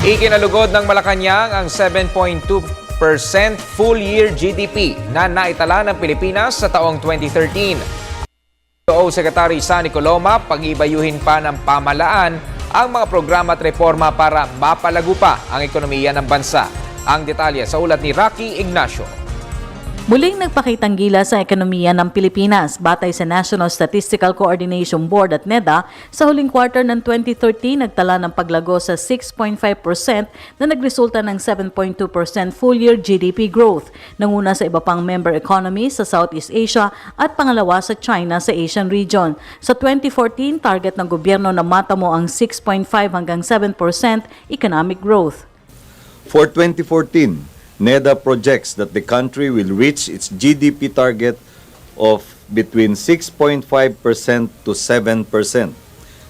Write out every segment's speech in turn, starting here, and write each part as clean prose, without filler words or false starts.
Ikinalugod ng Malacanang ang 7.2% full-year GDP na naitala ng Pilipinas sa taong 2013. Secretary Sunny Coloma, pag-ibayuhin pa ng pamahalaan ang mga programa at reforma para mapalago pa ang ekonomiya ng bansa. Ang detalye sa ulat ni Rocky Ignacio. Muling nagpakitang gilas sa ekonomiya ng Pilipinas batay sa National Statistical Coordination Board at NEDA. Sa huling quarter ng 2013, nagtala ng paglago sa 6.5% na nagresulta ng 7.2% full-year GDP growth. Nanguna sa iba pang member economies sa Southeast Asia at pangalawa sa China sa Asian region. Sa 2014, target ng gobyerno na matamo ang 6.5 hanggang 7% economic growth. For 2014, NEDA projects that the country will reach its GDP target of between 6.5% to 7%.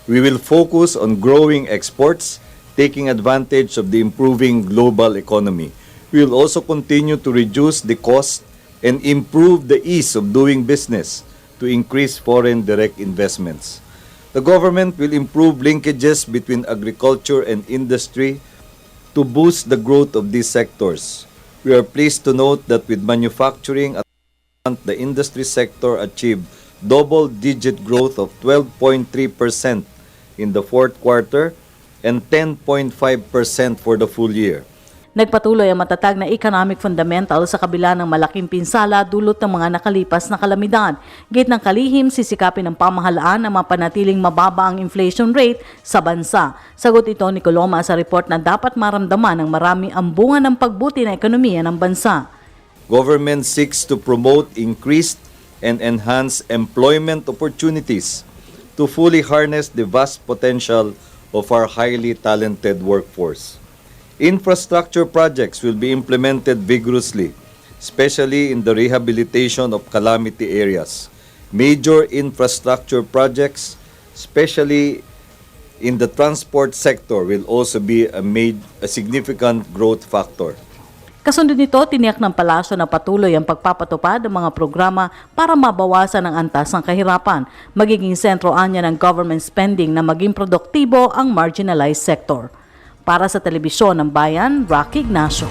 We will focus on growing exports, taking advantage of the improving global economy. We will also continue to reduce the cost and improve the ease of doing business to increase foreign direct investments. The government will improve linkages between agriculture and industry to boost the growth of these sectors. We are pleased to note that with manufacturing, the industry sector achieved double-digit growth of 12.3% in the fourth quarter and 10.5% for the full year. Nagpatuloy ang matatag na economic fundamental sa kabila ng malaking pinsala dulot ng mga nakalipas na kalamidad. Gate ng kalihim, sisikapin ng pamahalaan na mapanatiling mababa ang inflation rate sa bansa. Sagot ito ni Coloma sa report na dapat maramdaman ng marami ang bunga ng pagbuti ng ekonomiya ng bansa. Government seeks to promote increased and enhanced employment opportunities to fully harness the vast potential of our highly talented workforce. Infrastructure projects will be implemented vigorously, especially in the rehabilitation of calamity areas. Major infrastructure projects, especially in the transport sector, will also be a significant growth factor. Kasunod nito, tiniyak ng palasyo na patuloy ang pagpapatupad ng mga programa para mabawasan ang antas ng kahirapan. Magiging sentro anya ng government spending na maging produktibo ang marginalized sector. Para sa Telebisyon ng Bayan, Rocky Ignacio.